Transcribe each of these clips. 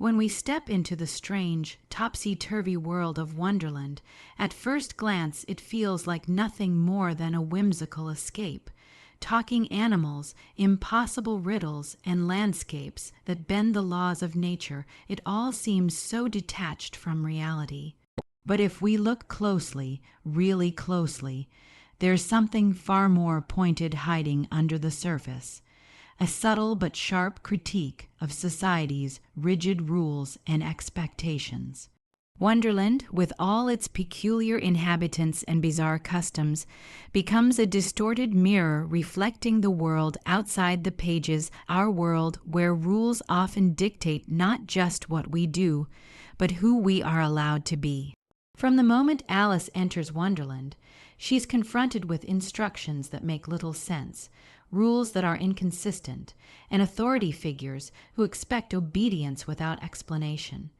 When we step into the strange, topsy-turvy world of Wonderland, at first glance it feels like nothing more than a whimsical escape. Talking animals, impossible riddles, and landscapes that bend the laws of nature, it all seems so detached from reality. But if we look closely, really closely, there's something far more pointed hiding under the surface. A subtle but sharp critique of society's rigid rules and expectations. Wonderland, with all its peculiar inhabitants and bizarre customs, becomes a distorted mirror reflecting the world outside the pages, our world where rules often dictate not just what we do, but who we are allowed to be. From the moment Alice enters Wonderland, she's confronted with instructions that make little sense, rules that are inconsistent, and authority figures who expect obedience without explanation.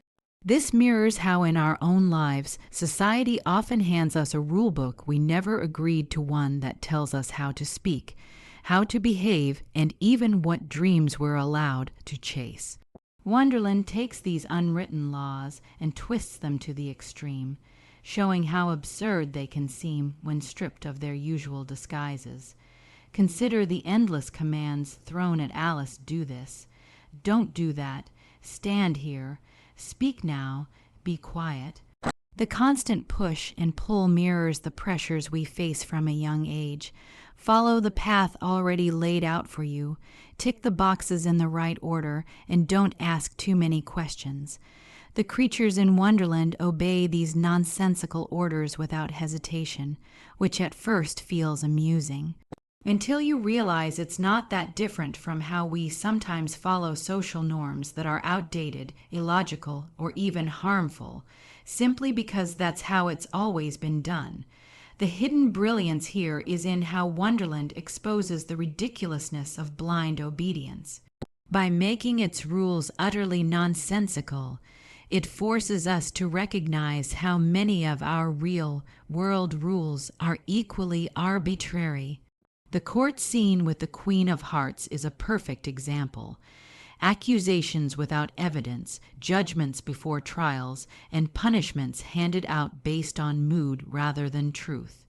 This mirrors how in our own lives, society often hands us a rule book we never agreed to, one that tells us how to speak, how to behave, and even what dreams we're allowed to chase. Wonderland takes these unwritten laws and twists them to the extreme, showing how absurd they can seem when stripped of their usual disguises. Consider the endless commands thrown at Alice. Do this. Don't do that. Stand here. Speak now. Be quiet. The constant push and pull mirrors the pressures we face from a young age. Follow the path already laid out for you. Tick the boxes in the right order, and don't ask too many questions. The creatures in Wonderland obey these nonsensical orders without hesitation, which at first feels amusing. Until you realize it's not that different from how we sometimes follow social norms that are outdated, illogical, or even harmful, simply because that's how it's always been done. The hidden brilliance here is in how Wonderland exposes the ridiculousness of blind obedience. By making its rules utterly nonsensical, it forces us to recognize how many of our real world rules are equally arbitrary. The court scene with the Queen of Hearts is a perfect example. Accusations without evidence, judgments before trials, and punishments handed out based on mood rather than truth.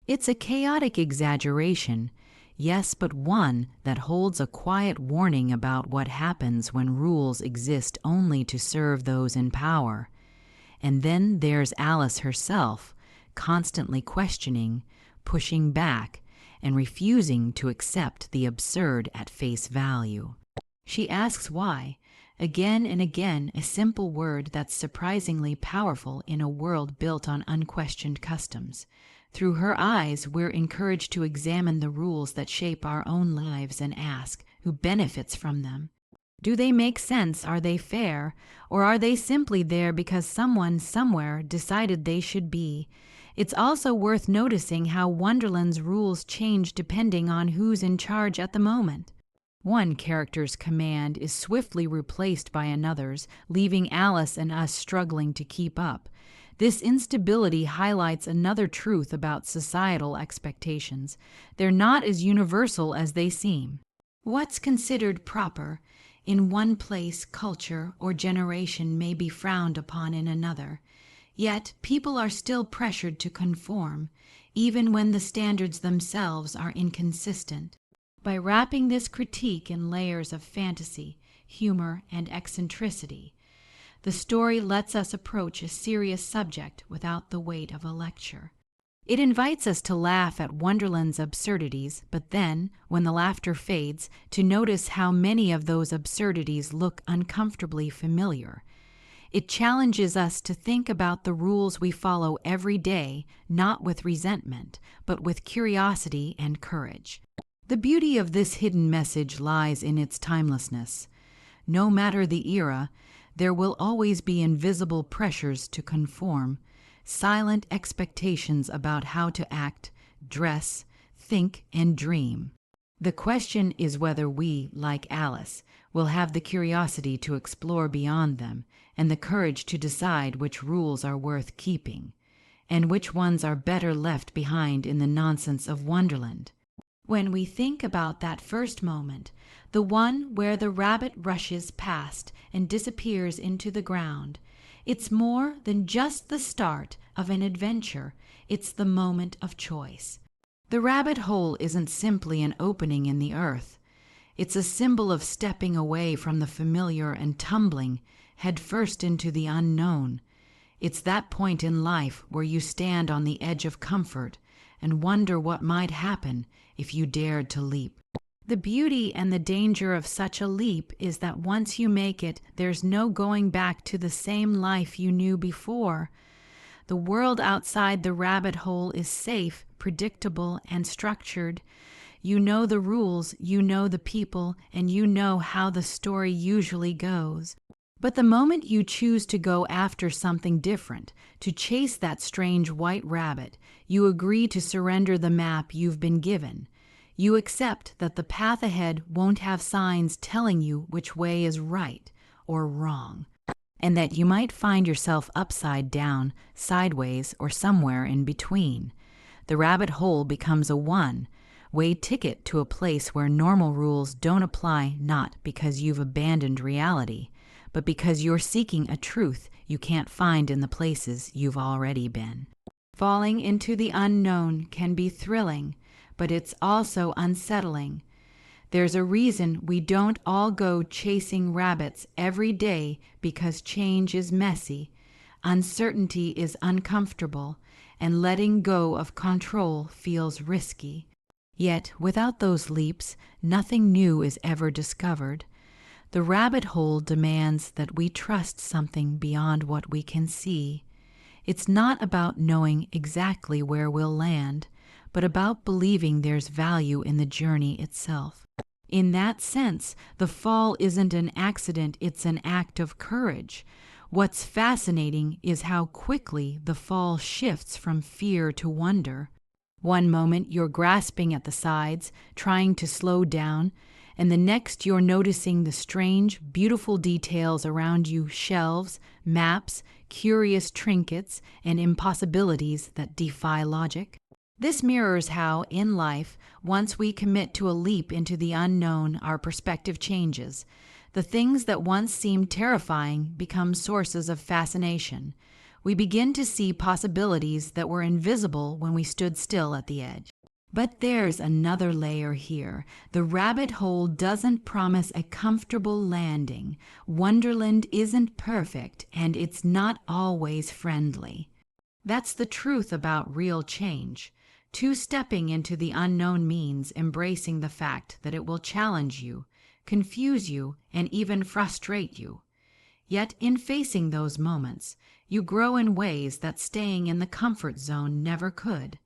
It's a chaotic exaggeration, yes, but one that holds a quiet warning about what happens when rules exist only to serve those in power. And then there's Alice herself, constantly questioning, pushing back, and refusing to accept the absurd at face value. She asks why, again and again, a simple word that's surprisingly powerful in a world built on unquestioned customs. Through her eyes, we're encouraged to examine the rules that shape our own lives and ask, who benefits from them? Do they make sense? Are they fair? Or are they simply there because someone somewhere decided they should be? It's also worth noticing how Wonderland's rules change depending on who's in charge at the moment. One character's command is swiftly replaced by another's, leaving Alice and us struggling to keep up. This instability highlights another truth about societal expectations. They're not as universal as they seem. What's considered proper in one place, culture, or generation may be frowned upon in another. Yet people are still pressured to conform, even when the standards themselves are inconsistent. By wrapping this critique in layers of fantasy, humor, and eccentricity, the story lets us approach a serious subject without the weight of a lecture. It invites us to laugh at Wonderland's absurdities, but then, when the laughter fades, to notice how many of those absurdities look uncomfortably familiar. It challenges us to think about the rules we follow every day, not with resentment, but with curiosity and courage. The beauty of this hidden message lies in its timelessness. No matter the era, there will always be invisible pressures to conform, silent expectations about how to act, dress, think, and dream. The question is whether we, like Alice, will have the curiosity to explore beyond them and the courage to decide which rules are worth keeping, and which ones are better left behind in the nonsense of Wonderland. When we think about that first moment, the one where the rabbit rushes past and disappears into the ground, it's more than just the start of an adventure, it's the moment of choice. The rabbit hole isn't simply an opening in the earth. It's a symbol of stepping away from the familiar and tumbling headfirst into the unknown. It's that point in life where you stand on the edge of comfort and wonder what might happen if you dared to leap. The beauty and the danger of such a leap is that once you make it, there's no going back to the same life you knew before. The world outside the rabbit hole is safe, predictable, and structured. You know the rules, you know the people, and you know how the story usually goes. But the moment you choose to go after something different, to chase that strange white rabbit, you agree to surrender the map you've been given. You accept that the path ahead won't have signs telling you which way is right or wrong, and that you might find yourself upside down, sideways, or somewhere in between. The rabbit hole becomes a one-way ticket to a place where normal rules don't apply, not because you've abandoned reality, but because you're seeking a truth you can't find in the places you've already been. Falling into the unknown can be thrilling, but it's also unsettling. There's a reason we don't all go chasing rabbits every day, because change is messy, uncertainty is uncomfortable, and letting go of control feels risky. Yet, without those leaps, nothing new is ever discovered. The rabbit hole demands that we trust something beyond what we can see. It's not about knowing exactly where we'll land, but about believing there's value in the journey itself. In that sense, the fall isn't an accident, it's an act of courage. What's fascinating is how quickly the fall shifts from fear to wonder. One moment you're grasping at the sides, trying to slow down, and the next you're noticing the strange, beautiful details around you: shelves, maps, curious trinkets, and impossibilities that defy logic. This mirrors how, in life, once we commit to a leap into the unknown, our perspective changes. The things that once seemed terrifying become sources of fascination. We begin to see possibilities that were invisible when we stood still at the edge. But there's another layer here. The rabbit hole doesn't promise a comfortable landing. Wonderland isn't perfect, and it's not always friendly. That's the truth about real change. Two-stepping into the unknown means embracing the fact that it will challenge you, confuse you, and even frustrate you. Yet in facing those moments, you grow in ways that staying in the comfort zone never could.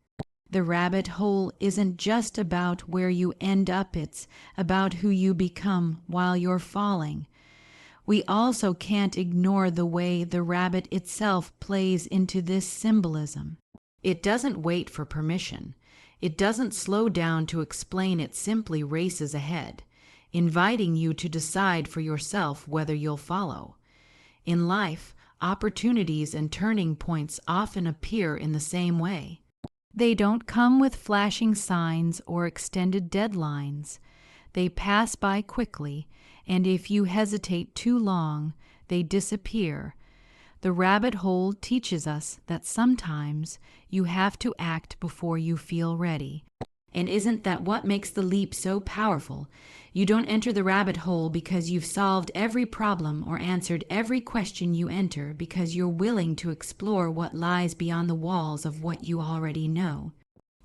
The rabbit hole isn't just about where you end up, it's about who you become while you're falling. We also can't ignore the way the rabbit itself plays into this symbolism. It doesn't wait for permission. It doesn't slow down to explain, it simply races ahead, inviting you to decide for yourself whether you'll follow. In life, opportunities and turning points often appear in the same way. They don't come with flashing signs or extended deadlines. They pass by quickly, and if you hesitate too long, they disappear. The rabbit hole teaches us that sometimes you have to act before you feel ready. And isn't that what makes the leap so powerful? You don't enter the rabbit hole because you've solved every problem or answered every question you enter, because you're willing to explore what lies beyond the walls of what you already know.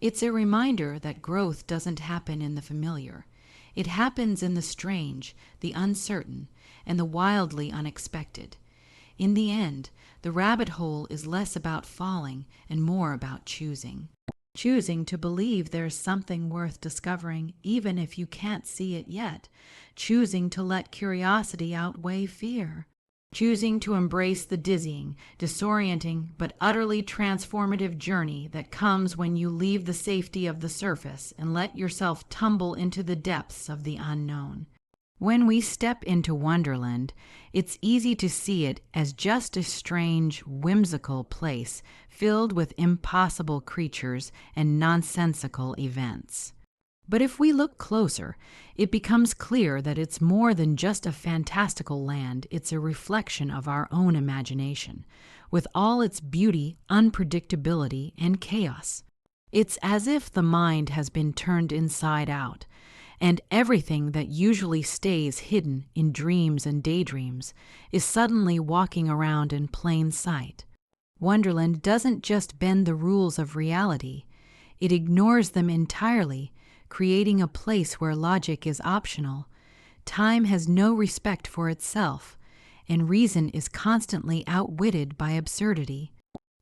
It's a reminder that growth doesn't happen in the familiar. It happens in the strange, the uncertain, and the wildly unexpected. In the end, the rabbit hole is less about falling and more about choosing. Choosing to believe there's something worth discovering, even if you can't see it yet. Choosing to let curiosity outweigh fear. Choosing to embrace the dizzying, disorienting, but utterly transformative journey that comes when you leave the safety of the surface and let yourself tumble into the depths of the unknown. When we step into Wonderland, it's easy to see it as just a strange, whimsical place filled with impossible creatures and nonsensical events. But if we look closer, it becomes clear that it's more than just a fantastical land, it's a reflection of our own imagination, with all its beauty, unpredictability, and chaos. It's as if the mind has been turned inside out, and everything that usually stays hidden in dreams and daydreams is suddenly walking around in plain sight. Wonderland doesn't just bend the rules of reality, it ignores them entirely, creating a place where logic is optional. Time has no respect for itself, and reason is constantly outwitted by absurdity.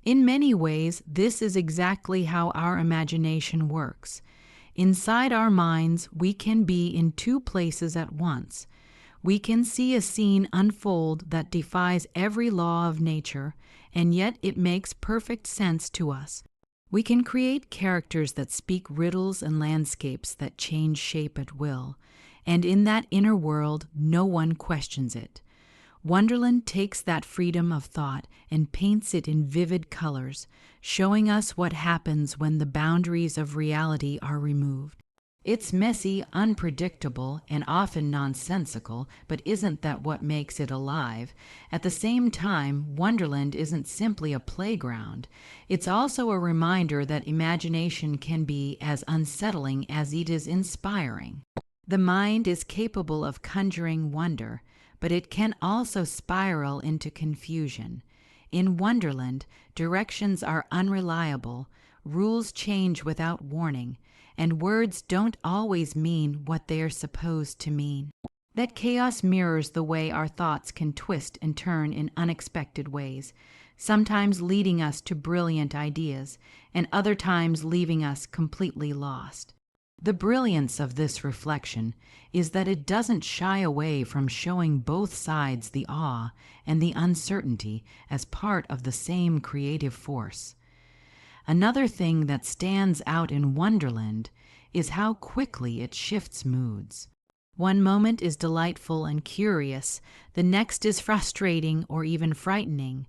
In many ways, this is exactly how our imagination works. Inside our minds, we can be in two places at once. We can see a scene unfold that defies every law of nature, and yet it makes perfect sense to us. We can create characters that speak riddles and landscapes that change shape at will, and in that inner world, no one questions it. Wonderland takes that freedom of thought and paints it in vivid colors, showing us what happens when the boundaries of reality are removed. It's messy, unpredictable, and often nonsensical, but isn't that what makes it alive? At the same time, Wonderland isn't simply a playground. It's also a reminder that imagination can be as unsettling as it is inspiring. The mind is capable of conjuring wonder, but it can also spiral into confusion. In Wonderland, directions are unreliable, rules change without warning, and words don't always mean what they are supposed to mean. That chaos mirrors the way our thoughts can twist and turn in unexpected ways, sometimes leading us to brilliant ideas, and other times leaving us completely lost. The brilliance of this reflection is that it doesn't shy away from showing both sides the awe and the uncertainty as part of the same creative force. Another thing that stands out in Wonderland is how quickly it shifts moods. One moment is delightful and curious, the next is frustrating or even frightening.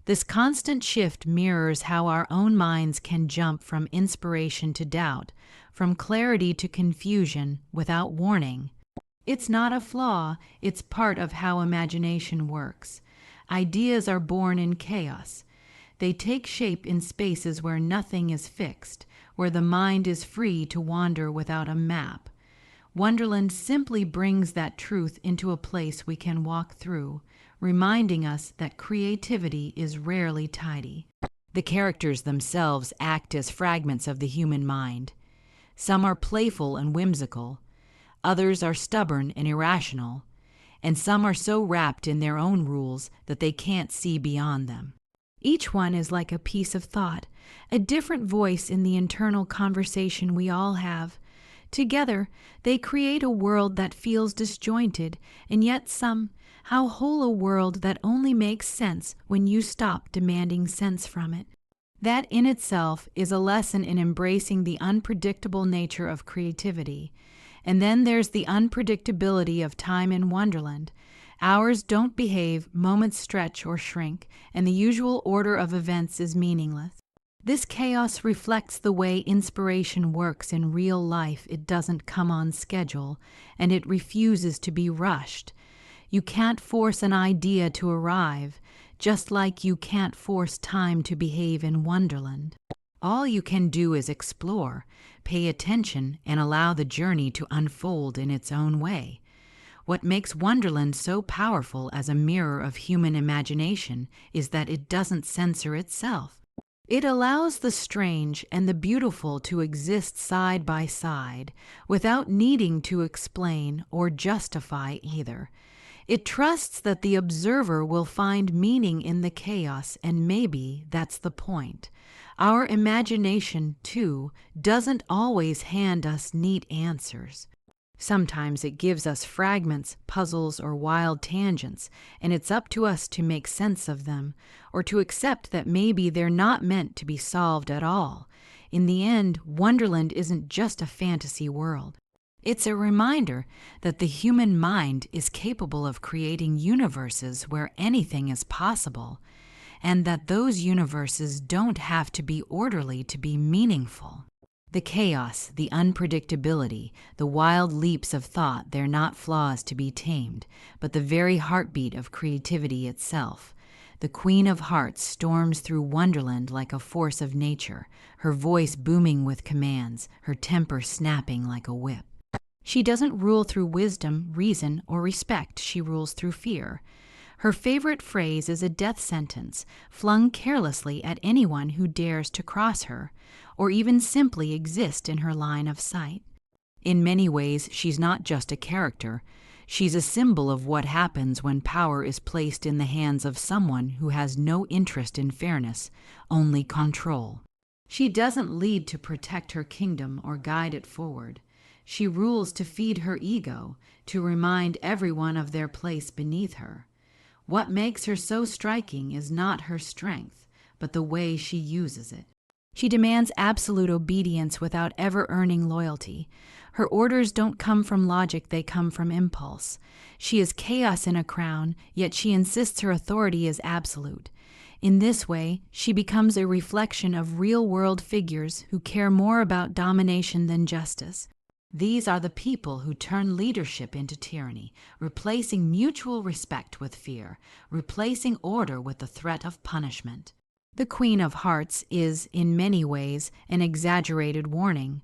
This constant shift mirrors how our own minds can jump from inspiration to doubt, from clarity to confusion without warning. It's not a flaw, it's part of how imagination works. Ideas are born in chaos. They take shape in spaces where nothing is fixed, where the mind is free to wander without a map. Wonderland simply brings that truth into a place we can walk through, reminding us that creativity is rarely tidy. The characters themselves act as fragments of the human mind. Some are playful and whimsical, others are stubborn and irrational, and some are so wrapped in their own rules that they can't see beyond them. Each one is like a piece of thought, a different voice in the internal conversation we all have. Together, they create a world that feels disjointed, and yet somehow whole, a world that only makes sense when you stop demanding sense from it. That in itself is a lesson in embracing the unpredictable nature of creativity. And then there's the unpredictability of time in Wonderland. Hours don't behave, moments stretch or shrink, and the usual order of events is meaningless. This chaos reflects the way inspiration works in real life. It doesn't come on schedule, and it refuses to be rushed. You can't force an idea to arrive, just like you can't force time to behave in Wonderland. All you can do is explore, pay attention, and allow the journey to unfold in its own way. What makes Wonderland so powerful as a mirror of human imagination is that it doesn't censor itself. It allows the strange and the beautiful to exist side by side without needing to explain or justify either. It trusts that the observer will find meaning in the chaos, and maybe that's the point. Our imagination, too, doesn't always hand us neat answers. Sometimes it gives us fragments, puzzles, or wild tangents, and it's up to us to make sense of them, or to accept that maybe they're not meant to be solved at all. In the end, Wonderland isn't just a fantasy world. It's a reminder that the human mind is capable of creating universes where anything is possible, and that those universes don't have to be orderly to be meaningful. The chaos, the unpredictability, the wild leaps of thought, they're not flaws to be tamed, but the very heartbeat of creativity itself. The Queen of Hearts storms through Wonderland like a force of nature, her voice booming with commands, her temper snapping like a whip. She doesn't rule through wisdom, reason, or respect, she rules through fear. Her favorite phrase is a death sentence, flung carelessly at anyone who dares to cross her, or even simply exist in her line of sight. In many ways, she's not just a character. She's a symbol of what happens when power is placed in the hands of someone who has no interest in fairness, only control. She doesn't lead to protect her kingdom or guide it forward. She rules to feed her ego, to remind everyone of their place beneath her. What makes her so striking is not her strength, but the way she uses it. She demands absolute obedience without ever earning loyalty. Her orders don't come from logic, they come from impulse. She is chaos in a crown, yet she insists her authority is absolute. In this way, she becomes a reflection of real-world figures who care more about domination than justice. These are the people who turn leadership into tyranny, replacing mutual respect with fear, replacing order with the threat of punishment. The Queen of Hearts is, in many ways, an exaggerated warning.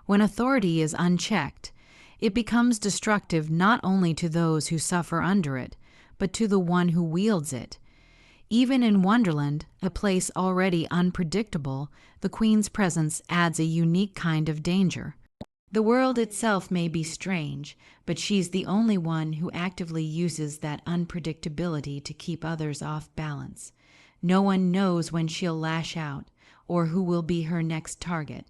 When authority is unchecked, it becomes destructive not only to those who suffer under it, but to the one who wields it. Even in Wonderland, a place already unpredictable, the Queen's presence adds a unique kind of danger. The world itself may be strange, but she's the only one who actively uses that unpredictability to keep others off balance. No one knows when she'll lash out, or who will be her next target.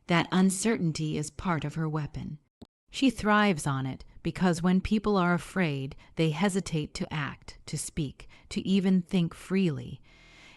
That uncertainty is part of her weapon. She thrives on it because when people are afraid, they hesitate to act, to speak, to even think freely.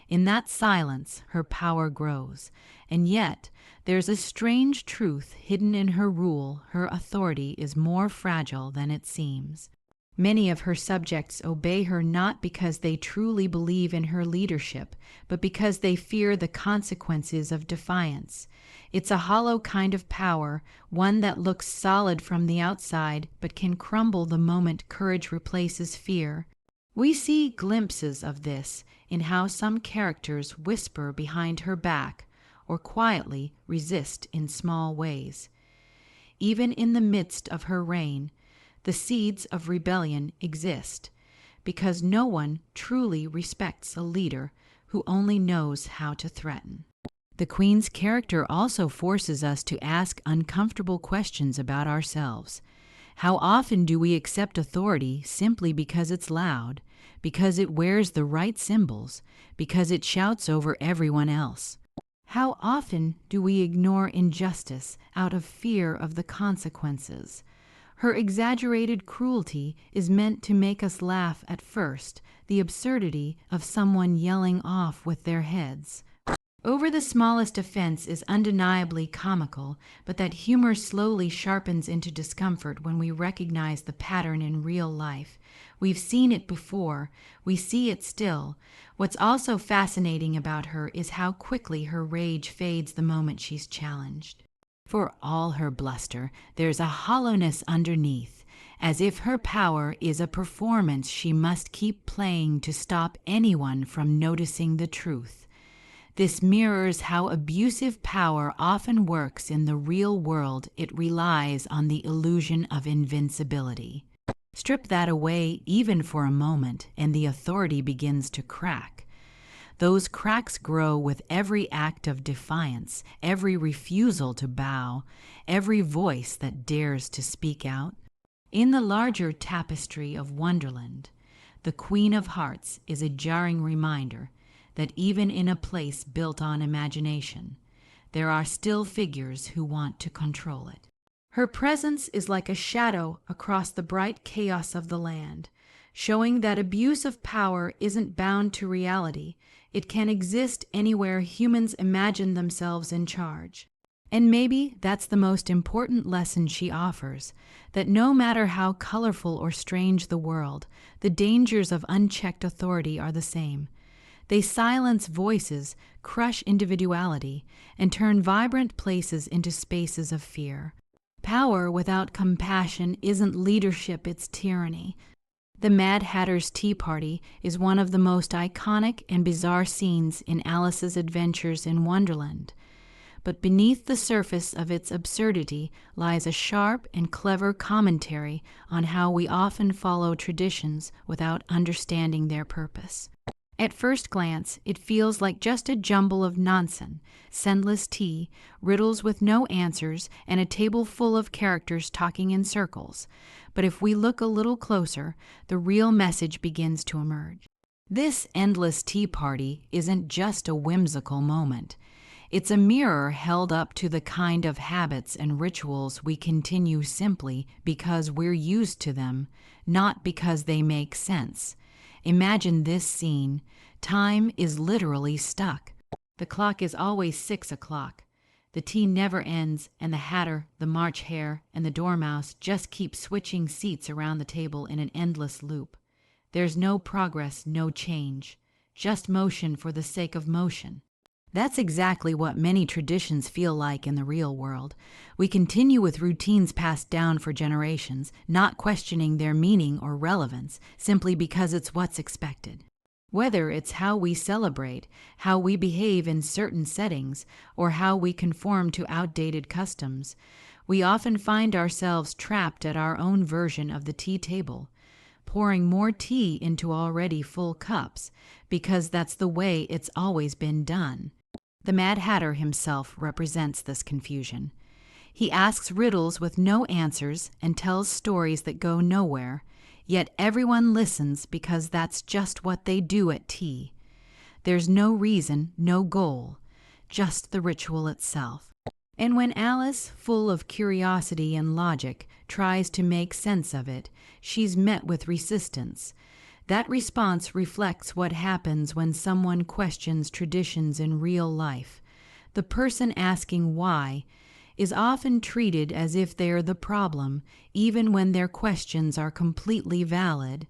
In that silence, her power grows. And yet, there's a strange truth hidden in her rule. Her authority is more fragile than it seems. Many of her subjects obey her not because they truly believe in her leadership, but because they fear the consequences of defiance. It's a hollow kind of power, one that looks solid from the outside, but can crumble the moment courage replaces fear. We see glimpses of this in how some characters whisper behind her back, or quietly resist in small ways. Even in the midst of her reign, the seeds of rebellion exist, because no one truly respects a leader who only knows how to threaten. The Queen's character also forces us to ask uncomfortable questions about ourselves. How often do we accept authority simply because it's loud, because it wears the right symbols, because it shouts over everyone else? How often do we ignore injustice out of fear of the consequences? Her exaggerated cruelty is meant to make us laugh at first, the absurdity of someone yelling off with their heads. Over the smallest offense is undeniably comical, but that humor slowly sharpens into discomfort when we recognize the pattern in real life. We've seen it before, we see it still. What's also fascinating about her is how quickly her rage fades the moment she's challenged. For all her bluster, there's a hollowness underneath, as if her power is a performance she must keep playing to stop anyone from noticing the truth. This mirrors how abusive power often works in the real world. It relies on the illusion of invincibility. Strip that away even for a moment, and the authority begins to crack. Those cracks grow with every act of defiance, every refusal to bow, every voice that dares to speak out. In the larger tapestry of Wonderland, the Queen of Hearts is a jarring reminder that even in a place built on imagination, there are still figures who want to control it. Her presence is like a shadow across the bright chaos of the land, showing that abuse of power isn't bound to reality. It can exist anywhere humans imagine themselves in charge. And maybe that's the most important lesson she offers, that no matter how colorful or strange the world, the dangers of unchecked authority are the same. They silence voices, crush individuality, and turn vibrant places into spaces of fear. Power without compassion isn't leadership, it's tyranny. The Mad Hatter's Tea Party is one of the most iconic and bizarre scenes in Alice's adventures in Wonderland. But beneath the surface of its absurdity lies a sharp and clever commentary on how we often follow traditions without understanding their purpose. At first glance, it feels like just a jumble of nonsense, scentless tea, riddles with no answers, and a table full of characters talking in circles. But if we look a little closer, the real message begins to emerge. This endless tea party isn't just a whimsical moment. It's a mirror held up to the kind of habits and rituals we continue simply because we're used to them, not because they make sense. Imagine this scene. Time is literally stuck. The clock is always 6 o'clock. The tea never ends, and the Hatter, the March Hare, and the Dormouse just keep switching seats around the table in an endless loop. There's no progress, no change, just motion for the sake of motion. That's exactly what many traditions feel like in the real world. We continue with routines passed down for generations, not questioning their meaning or relevance, simply because it's what's expected. Whether it's how we celebrate, how we behave in certain settings, or how we conform to outdated customs, we often find ourselves trapped at our own version of the tea table, pouring more tea into already full cups, because that's the way it's always been done. The Mad Hatter himself represents this confusion. He asks riddles with no answers and tells stories that go nowhere, yet everyone listens because that's just what they do at tea. There's no reason, no goal, just the ritual itself. And when Alice, full of curiosity and logic, tries to make sense of it, she's met with resistance. That response reflects what happens when someone questions traditions in real life. The person asking why is often treated as if they're the problem, even when their questions are completely valid.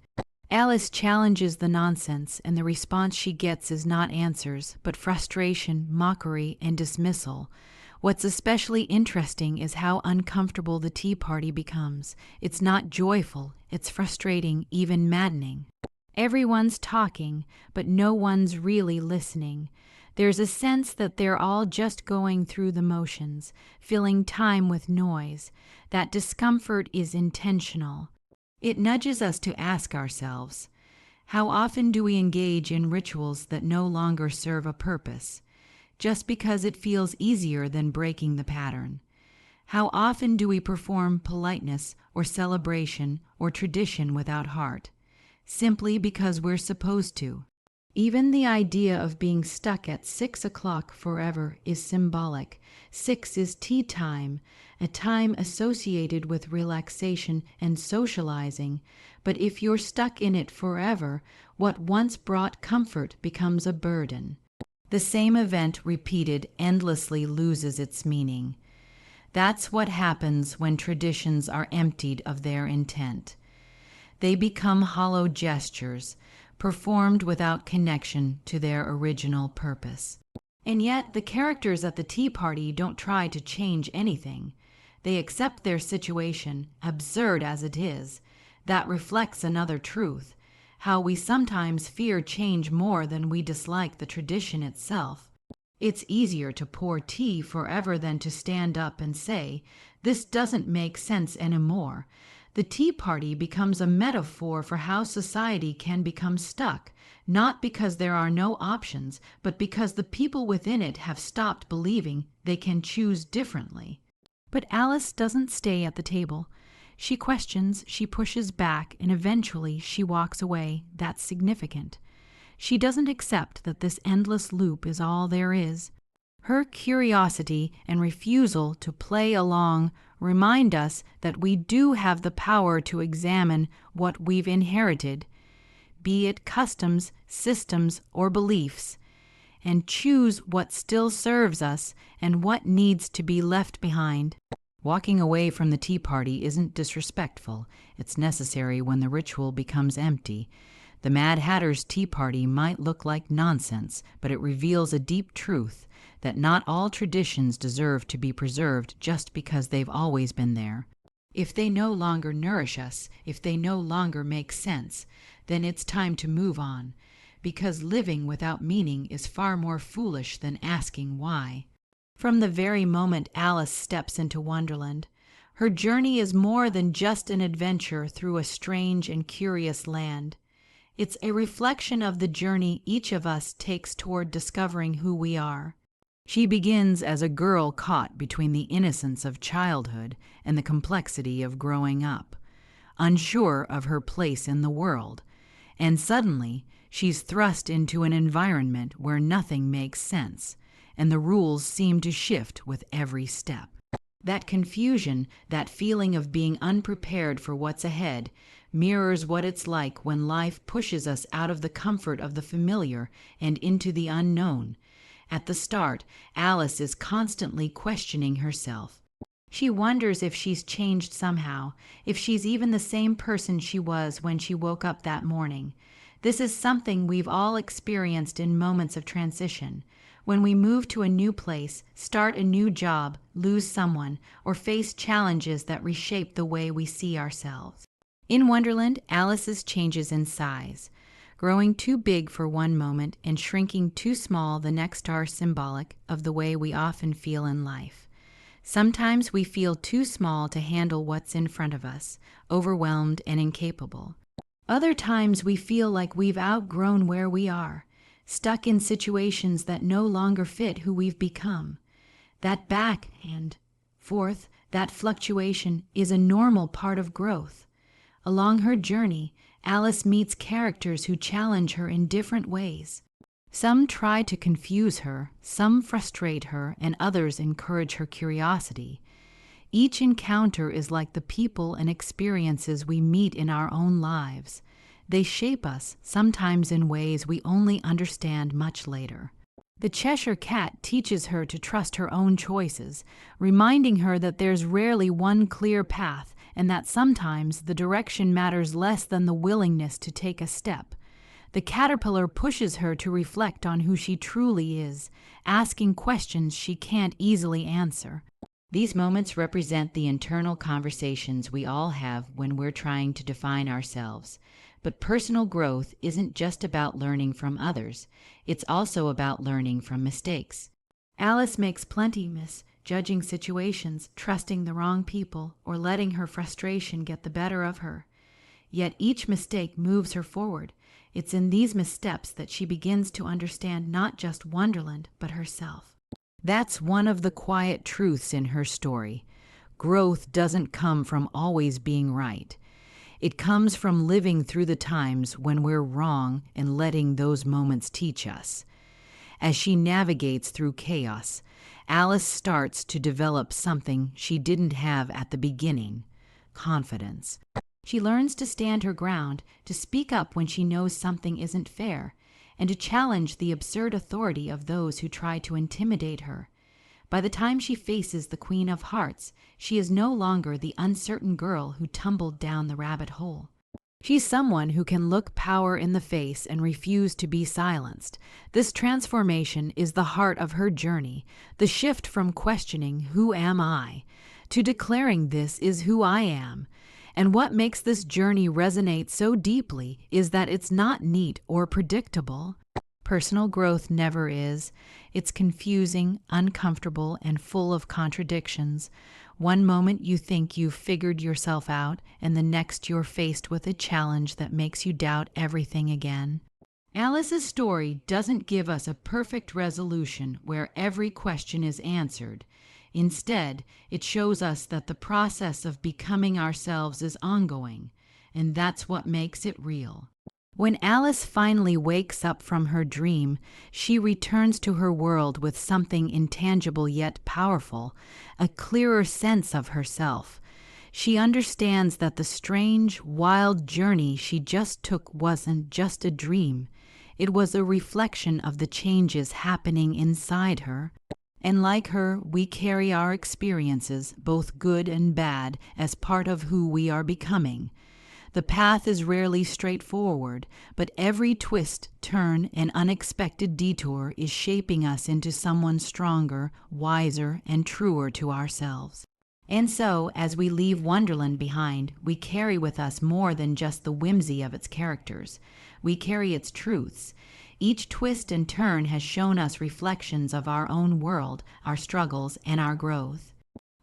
Alice challenges the nonsense, and the response she gets is not answers, but frustration, mockery, and dismissal. What's especially interesting is how uncomfortable the tea party becomes. It's not joyful, it's frustrating, even maddening. Everyone's talking, but no one's really listening. There's a sense that they're all just going through the motions, filling time with noise. That discomfort is intentional. It nudges us to ask ourselves, how often do we engage in rituals that no longer serve a purpose, just because it feels easier than breaking the pattern? How often do we perform politeness or celebration or tradition without heart, simply because we're supposed to? Even the idea of being stuck at 6 o'clock forever is symbolic. 6 is tea time, a time associated with relaxation and socializing. But if you're stuck in it forever, what once brought comfort becomes a burden. The same event repeated endlessly loses its meaning. That's what happens when traditions are emptied of their intent. They become hollow gestures, performed without connection to their original purpose. And yet, the characters at the tea party don't try to change anything. They accept their situation, absurd as it is. That reflects another truth, how we sometimes fear change more than we dislike the tradition itself. It's easier to pour tea forever than to stand up and say, "This doesn't make sense anymore." The tea party becomes a metaphor for how society can become stuck, not because there are no options, but because the people within it have stopped believing they can choose differently. But Alice doesn't stay at the table. She questions, she pushes back, and eventually she walks away. That's significant. She doesn't accept that this endless loop is all there is. Her curiosity and refusal to play along remind us that we do have the power to examine what we've inherited, be it customs, systems, or beliefs, and choose what still serves us and what needs to be left behind. Walking away from the tea party isn't disrespectful. It's necessary when the ritual becomes empty. The Mad Hatter's tea party might look like nonsense, but it reveals a deep truth that not all traditions deserve to be preserved just because they've always been there. If they no longer nourish us, if they no longer make sense, then it's time to move on, because living without meaning is far more foolish than asking why. From the very moment Alice steps into Wonderland, her journey is more than just an adventure through a strange and curious land. It's a reflection of the journey each of us takes toward discovering who we are. She begins as a girl caught between the innocence of childhood and the complexity of growing up, unsure of her place in the world, and suddenly she's thrust into an environment where nothing makes sense, and the rules seem to shift with every step. That confusion, that feeling of being unprepared for what's ahead, mirrors what it's like when life pushes us out of the comfort of the familiar and into the unknown. At the start, Alice is constantly questioning herself. She wonders if she's changed somehow, if she's even the same person she was when she woke up that morning. This is something we've all experienced in moments of transition. When we move to a new place, start a new job, lose someone, or face challenges that reshape the way we see ourselves. In Wonderland, Alice's changes in size. Growing too big for one moment and shrinking too small the next are symbolic of the way we often feel in life. Sometimes we feel too small to handle what's in front of us, overwhelmed and incapable. Other times we feel like we've outgrown where we are, stuck in situations that no longer fit who we've become. That back and forth, that fluctuation is a normal part of growth. Along her journey, Alice meets characters who challenge her in different ways. Some try to confuse her, some frustrate her, and others encourage her curiosity. Each encounter is like the people and experiences we meet in our own lives. They shape us, sometimes in ways we only understand much later. The Cheshire Cat teaches her to trust her own choices, reminding her that there's rarely one clear path and that sometimes the direction matters less than the willingness to take a step. The caterpillar pushes her to reflect on who she truly is, asking questions she can't easily answer. These moments represent the internal conversations we all have when we're trying to define ourselves. But personal growth isn't just about learning from others. It's also about learning from mistakes. Alice makes plenty misjudging situations, trusting the wrong people, or letting her frustration get the better of her. Yet each mistake moves her forward. It's in these missteps that she begins to understand not just Wonderland, but herself. That's one of the quiet truths in her story. Growth doesn't come from always being right. It comes from living through the times when we're wrong and letting those moments teach us. As she navigates through chaos, Alice starts to develop something she didn't have at the beginning: confidence. She learns to stand her ground, to speak up when she knows something isn't fair, and to challenge the absurd authority of those who try to intimidate her. By the time she faces the Queen of Hearts, she is no longer the uncertain girl who tumbled down the rabbit hole. She's someone who can look power in the face and refuse to be silenced. This transformation is the heart of her journey, the shift from questioning "Who am I?" to declaring "This is who I am." And what makes this journey resonate so deeply is that it's not neat or predictable. Personal growth never is. It's confusing, uncomfortable, and full of contradictions. One moment you think you've figured yourself out, and the next you're faced with a challenge that makes you doubt everything again. Alice's story doesn't give us a perfect resolution where every question is answered. Instead, it shows us that the process of becoming ourselves is ongoing, and that's what makes it real. When Alice finally wakes up from her dream, she returns to her world with something intangible yet powerful, a clearer sense of herself. She understands that the strange, wild journey she just took wasn't just a dream. It was a reflection of the changes happening inside her. And like her, we carry our experiences, both good and bad, as part of who we are becoming. The path is rarely straightforward, but every twist, turn, and unexpected detour is shaping us into someone stronger, wiser, and truer to ourselves. And so, as we leave Wonderland behind, we carry with us more than just the whimsy of its characters. We carry its truths. Each twist and turn has shown us reflections of our own world, our struggles, and our growth.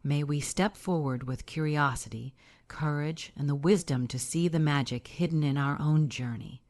May we step forward with curiosity, courage, and the wisdom to see the magic hidden in our own journey.